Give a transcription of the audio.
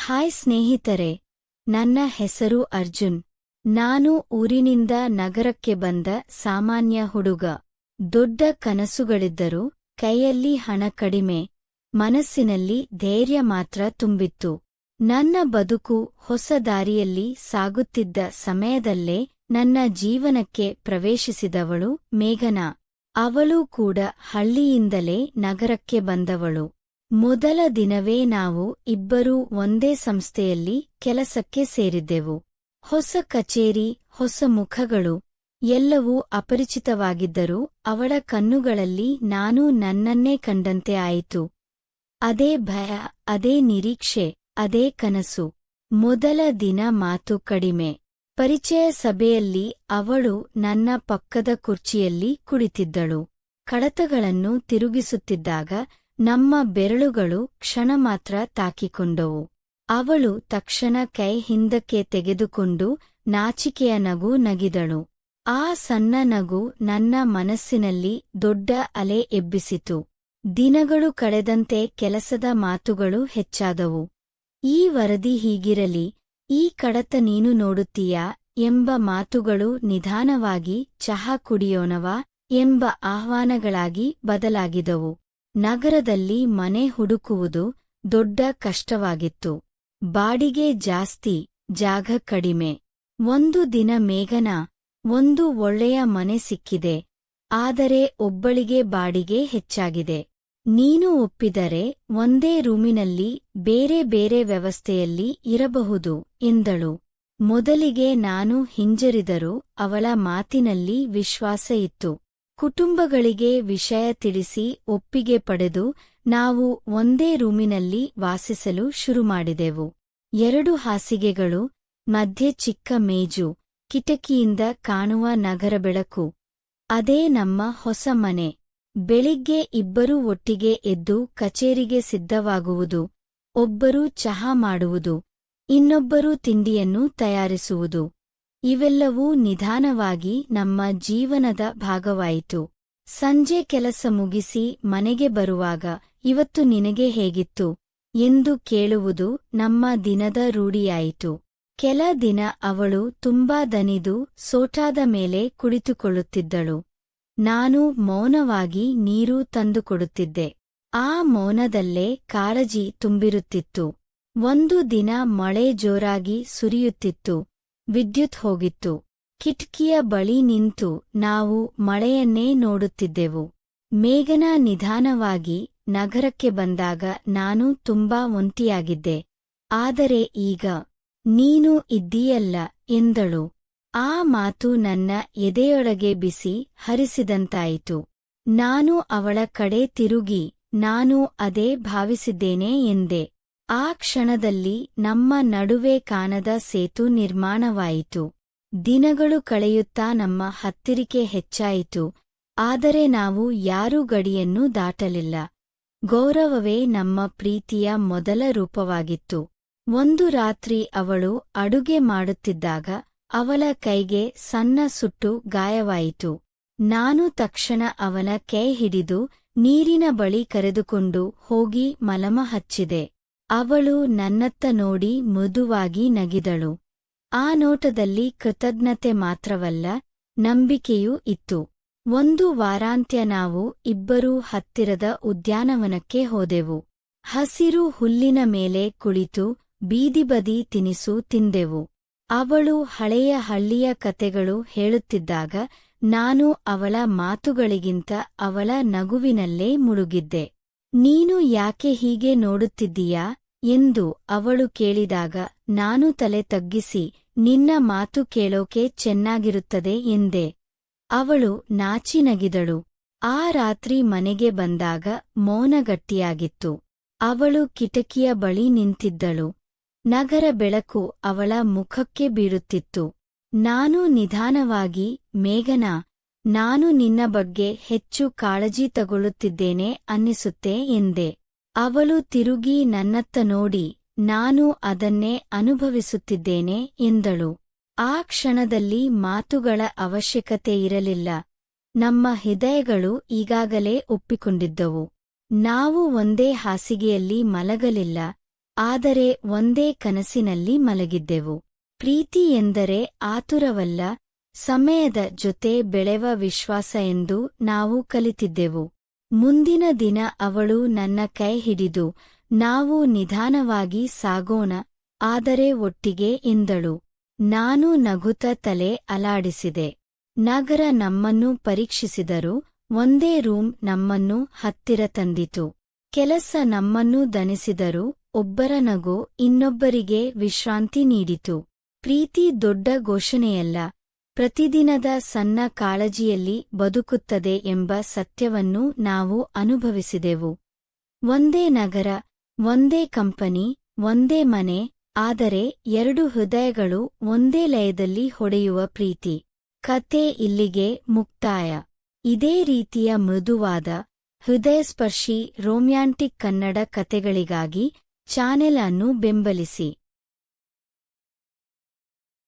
Hi ಸ್ನೇಹಿತರೆ, ನನ್ನ ಹೆಸರು ಅರ್ಜುನ್. ನಾನು ಊರಿನಿಂದ ನಗರಕ್ಕೆ ಬಂದ ಸಾಮಾನ್ಯ ಹುಡುಗ. ದೊಡ್ಡ ಕನಸುಗಳಿದ್ದರೂ ಕೈಯಲ್ಲಿ ಹಣ ಕಡಿಮೆ, ಮನಸ್ಸಿನಲ್ಲಿ ಧೈರ್ಯ ಮಾತ್ರ ತುಂಬಿತ್ತು. ನನ್ನ ಬದುಕು ಹೊಸ ದಾರಿಯಲ್ಲಿ ಸಾಗುತ್ತಿದ್ದ ಸಮಯದಲ್ಲೇ ನನ್ನ ಜೀವನಕ್ಕೆ ಪ್ರವೇಶಿಸಿದವಳು ಮೇಘನಾ. ಅವಳೂ ಕೂಡ ಹಳ್ಳಿಯಿಂದಲೇ ನಗರಕ್ಕೆ ಬಂದವಳು. ಮೊದಲ ದಿನವೇ ನಾವು ಇಬ್ಬರೂ ಒಂದೇ ಸಂಸ್ಥೆಯಲ್ಲಿ ಕೆಲಸಕ್ಕೆ ಸೇರಿದ್ದೆವು. ಹೊಸ ಕಚೇರಿ, ಹೊಸ ಮುಖಗಳು, ಎಲ್ಲವೂ ಅಪರಿಚಿತವಾಗಿದ್ದರೂ ಅವಳ ಕಣ್ಣುಗಳಲ್ಲಿ ನಾನು ನನ್ನನ್ನೇ ಕಂಡಂತೆ ಆಯಿತು. ಅದೇ ಭಯ, ಅದೇ ನಿರೀಕ್ಷೆ, ಅದೇ ಕನಸು. ಮೊದಲ ದಿನ ಮಾತು ಕಡಿಮೆ. ಪರಿಚಯ ಸಭೆಯಲ್ಲಿ ಅವಳು ನನ್ನ ಪಕ್ಕದ ಕುರ್ಚಿಯಲ್ಲಿ ಕುಳಿತಿದ್ದಳು. ಕಡತಗಳನ್ನು ತಿರುಗಿಸುತ್ತಿದ್ದಾಗ ನಮ್ಮ ಬೆರಳುಗಳು ಕ್ಷಣ ಮಾತ್ರ ತಾಕಿಕೊಂಡವು. ಅವಳು ತಕ್ಷಣ ಕೈ ಹಿಂದಕ್ಕೆ ತೆಗೆದುಕೊಂಡು ನಾಚಿಕೆಯ ನಗು ನಗಿದಳು. ಆ ಸಣ್ಣ ನಗು ನನ್ನ ಮನಸ್ಸಿನಲ್ಲಿ ದೊಡ್ಡ ಅಲೆ ಎಬ್ಬಿಸಿತು. ದಿನಗಳು ಕಳೆದಂತೆ ಕೆಲಸದ ಮಾತುಗಳು ಹೆಚ್ಚಾದವು. ಈ ವರದಿ ಹೀಗಿರಲಿ, ಈ ಕಡತ ನೀನು ನೋಡುತ್ತೀಯಾ ಎಂಬ ಮಾತುಗಳು ನಿಧಾನವಾಗಿ ಚಹಾ ಕುಡಿಯೋಣವಾ ಎಂಬ ಆಹ್ವಾನಗಳಾಗಿ ಬದಲಾಗಿದವು. ನಗರದಲ್ಲಿ ಮನೆ ಹುಡುಕುವುದು ದೊಡ್ಡ ಕಷ್ಟವಾಗಿತ್ತು. ಬಾಡಿಗೆ ಜಾಸ್ತಿ, ಜಾಗ ಕಡಿಮೆ. ಒಂದು ದಿನ ಮೇಘನಾ, ಒಂದು ಒಳ್ಳೆಯ ಮನೆ ಸಿಕ್ಕಿದೆ, ಆದರೆ ಒಬ್ಬಳಿಗೆ ಬಾಡಿಗೆ ಹೆಚ್ಚಾಗಿದೆ. ನೀನು ಒಪ್ಪಿದರೆ ಒಂದೇ ರೂಮಿನಲ್ಲಿ ಬೇರೆ ಬೇರೆ ವ್ಯವಸ್ಥೆಯಲ್ಲಿ ಇರಬಹುದು ಎಂದಳು. ಮೊದಲಿಗೆ ನಾನು ಹಿಂಜರಿದರೂ ಅವಳ ಮಾತಿನಲ್ಲಿ ವಿಶ್ವಾಸ ಇತ್ತು. ಕುಟುಂಬಗಳಿಗೆ ವಿಷಯ ತಿಳಿಸಿ ಒಪ್ಪಿಗೆ ಪಡೆದು ನಾವು ಒಂದೇ ರೂಮಿನಲ್ಲಿ ವಾಸಿಸಲು ಶುರುಮಾಡಿದೆವು. 2 ಹಾಸಿಗೆಗಳು, ಮಧ್ಯೆ ಚಿಕ್ಕ ಮೇಜು, ಕಿಟಕಿಯಿಂದ ಕಾಣುವ ನಗರ ಬೆಳಕು. ಅದೇ ನಮ್ಮ ಹೊಸ ಮನೆ. ಬೆಳಿಗ್ಗೆ ಇಬ್ಬರೂ ಒಟ್ಟಿಗೆ ಎದ್ದು ಕಚೇರಿಗೆ ಸಿದ್ಧವಾಗುವುದು. ಒಬ್ಬರು ಚಹಾ ಮಾಡುವುದು, ಇನ್ನೊಬ್ಬರು ತಿಂಡಿಯನ್ನು ತಯಾರಿಸುವುದು. ಇವೆಲ್ಲವೂ ನಿಧಾನವಾಗಿ ನಮ್ಮ ಜೀವನದ ಭಾಗವಾಯಿತು. ಸಂಜೆ ಕೆಲಸ ಮುಗಿಸಿ ಮನೆಗೆ ಬರುವಾಗ ಇವತ್ತು ನಿನಗೆ ಹೇಗಿತ್ತು ಎಂದು ಕೇಳುವುದು ನಮ್ಮ ದಿನದ ರೂಢಿಯಾಯಿತು. ಕೆಲ ದಿನ ಅವಳು ತುಂಬಾ ದಣಿದು ಸೋಟಾದ ಮೇಲೆ ಕುಳಿತುಕೊಳ್ಳುತ್ತಿದ್ದಳು. ನಾನು ಮೌನವಾಗಿ ನೀರು ತಂದುಕೊಡುತ್ತಿದ್ದೆ. ಆ ಮೌನದಲ್ಲೇ ಕಾಳಜಿ ತುಂಬಿರುತ್ತಿತ್ತು. ಒಂದು ದಿನ ಮಳೆ ಜೋರಾಗಿ ಸುರಿಯುತ್ತಿತ್ತು. ವಿದ್ಯುತ್ ಹೋಗಿತ್ತು. ಕಿಟಕಿಯ ಬಳಿ ನಿಂತು ನಾವು ಮಳೆಯನ್ನೇ ನೋಡುತ್ತಿದ್ದೆವು. ಮೇಘನಾ ನಿಧಾನವಾಗಿ, ನಗರಕ್ಕೆ ಬಂದಾಗ ನಾನು ತುಂಬಾ ಒಂಟಿಯಾಗಿದ್ದೆ, ಆದರೆ ಈಗ ನೀನು ಇದ್ದೀಯಲ್ಲ ಎಂದಳು. ಆ ಮಾತು ನನ್ನ ಎದೆಯೊಳಗೆ ಬಿಸಿ ಹರಿಸಿದಂತಾಯಿತು. ನಾನು ಅವಳ ಕಡೆ ತಿರುಗಿ, ನಾನು ಅದೇ ಭಾವಿಸಿದ್ದೇನೆ ಎಂದೆ. ಆ ಕ್ಷಣದಲ್ಲಿ ನಮ್ಮ ನಡುವೆ ಕಾಣದ ಸೇತು ನಿರ್ಮಾಣವಾಯಿತು. ದಿನಗಳು ಕಳೆಯುತ್ತಾ ನಮ್ಮ ಹತ್ತಿರಿಕೆ ಹೆಚ್ಚಾಯಿತು, ಆದರೆ ನಾವು ಯಾರೂ ಗಡಿಯನ್ನು ದಾಟಲಿಲ್ಲ. ಗೌರವವೇ ನಮ್ಮ ಪ್ರೀತಿಯ ಮೊದಲ ರೂಪವಾಗಿತ್ತು. ಒಂದು ರಾತ್ರಿ ಅವಳು ಅಡುಗೆ ಮಾಡುತ್ತಿದ್ದಾಗ ಅವಳ ಕೈಗೆ ಸಣ್ಣ ಸುಟ್ಟು ಗಾಯವಾಯಿತು. ನಾನು ತಕ್ಷಣ ಅವನ ಕೈ ಹಿಡಿದು ನೀರಿನ ಬಳಿ ಕರೆದುಕೊಂಡು ಹೋಗಿ ಮಲಮ ಹಚ್ಚಿದೆ. ಅವಳು ನನ್ನತ್ತ ನೋಡಿ ಮೃದುವಾಗಿ ನಗಿದಳು. ಆ ನೋಟದಲ್ಲಿ ಕೃತಜ್ಞತೆ ಮಾತ್ರವಲ್ಲ, ನಂಬಿಕೆಯೂ ಇತ್ತು. ಒಂದು ವಾರಾಂತ್ಯ ನಾವು ಇಬ್ಬರೂ ಹತ್ತಿರದ ಉದ್ಯಾನವನಕ್ಕೆ ಹೋದೆವು. ಹಸಿರು ಹುಲ್ಲಿನ ಮೇಲೆ ಕುಳಿತು ಬೀದಿಬದಿ ತಿನಿಸು ತಿಂದೆವು. ಅವಳು ಹಳೆಯ ಹಳ್ಳಿಯ ಕತೆಗಳು ಹೇಳುತ್ತಿದ್ದಾಗ ನಾನು ಅವಳ ಮಾತುಗಳಿಗಿಂತ ಅವಳ ನಗುವಿನಲ್ಲೇ ಮುಳುಗಿದ್ದೆ. ನೀನು ಯಾಕೆ ಹೀಗೆ ನೋಡುತ್ತಿದ್ದೀಯಾ ಎಂದು ಅವಳು ಕೇಳಿದಾಗ ನಾನು ತಲೆ ತಗ್ಗಿಸಿ, ನಿನ್ನ ಮಾತು ಕೇಳೋಕೆ ಚೆನ್ನಾಗಿರುತ್ತದೆ ಎಂದೆ. ಅವಳು ನಾಚಿ ನಗಿದಳು. ಆ ರಾತ್ರಿ ಮನೆಗೆ ಬಂದಾಗ ಮೌನ ಗಟ್ಟಿಯಾಗಿತ್ತು. ಅವಳು ಕಿಟಕಿಯ ಬಳಿ ನಿಂತಿದ್ದಳು. ನಗರ ಬೆಳಕು ಅವಳ ಮುಖಕ್ಕೆ ಬೀಳುತ್ತಿತ್ತು. ನಾನು ನಿಧಾನವಾಗಿ, ಮೇಘನಾ, ನಾನು ನಿನ್ನ ಬಗ್ಗೆ ಹೆಚ್ಚು ಕಾಳಜಿ ತಗೊಳ್ಳುತ್ತಿದ್ದೇನೆ ಅನ್ನಿಸುತ್ತೆ ಎಂದೆ. ಅವಳು ತಿರುಗಿ ನನ್ನತ್ತ ನೋಡಿ, ನಾನು ಅದನ್ನೇ ಅನುಭವಿಸುತ್ತಿದ್ದೇನೆ ಎಂದಳು. ಆ ಕ್ಷಣದಲ್ಲಿ ಮಾತುಗಳ ಅವಶ್ಯಕತೆ ಇರಲಿಲ್ಲ. ನಮ್ಮ ಹೃದಯಗಳು ಈಗಾಗಲೇ ಒಪ್ಪಿಕೊಂಡಿದ್ದವು. ನಾವು ಒಂದೇ ಹಾಸಿಗೆಯಲ್ಲಿ ಮಲಗಲಿಲ್ಲ, ಆದರೆ ಒಂದೇ ಕನಸಿನಲ್ಲಿ ಮಲಗಿದ್ದೆವು. ಪ್ರೀತಿ ಎಂದರೆ ಆತುರವಲ್ಲ, ಸಮಯದ ಜೊತೆ ಬೆಳೆವ ವಿಶ್ವಾಸ ಎಂದು ನಾವು ಕಲಿತಿದ್ದೆವು. ಮುಂದಿನ ದಿನ ಅವಳು ನನ್ನ ಕೈ ಹಿಡಿದು, ನಾವು ನಿಧಾನವಾಗಿ ಸಾಗೋಣ, ಆದರೆ ಒಟ್ಟಿಗೆ ಎಂದಳು. ನಾನು ನಗುತ್ತ ತಲೆ ಅಲಾಡಿಸಿದೆ. ನಗರ ನಮ್ಮನ್ನು ಪರೀಕ್ಷಿಸಿದರು, ಒಂದೇ ರೂಮ್ ನಮ್ಮನ್ನು ಹತ್ತಿರ ತಂದಿತು. ಕೆಲಸ ನಮ್ಮನ್ನು ದಣಿಸಿದರು, ಒಬ್ಬರ ನಗು ಇನ್ನೊಬ್ಬರಿಗೆ ವಿಶ್ರಾಂತಿ ನೀಡಿತು. ಪ್ರೀತಿ ದೊಡ್ಡ ಘೋಷಣೆಯಲ್ಲ, ಪ್ರತಿದಿನದ ಸಣ್ಣ ಕಾಳಜಿಯಲ್ಲಿ ಬದುಕುತ್ತದೆ ಎಂಬ ಸತ್ಯವನ್ನು ನಾವು ಅನುಭವಿಸಿದೆವು. ಒಂದೇ ನಗರ, ಒಂದೇ ಕಂಪನಿ, ಒಂದೇ ಮನೆ, ಆದರೆ ಎರಡು ಹೃದಯಗಳು ಒಂದೇ ಲಯದಲ್ಲಿ ಹೊಡೆಯುವ ಪ್ರೀತಿ. ಕತೆ ಇಲ್ಲಿಗೆ ಮುಕ್ತಾಯ. ಇದೇ ರೀತಿಯ ಮೃದುವಾದ, ಹೃದಯಸ್ಪರ್ಶಿ ರೊಮ್ಯಾಂಟಿಕ್ ಕನ್ನಡ ಕತೆಗಳಿಗಾಗಿ ಚಾನೆಲ್ ಅನ್ನು ಬೆಂಬಲಿಸಿ.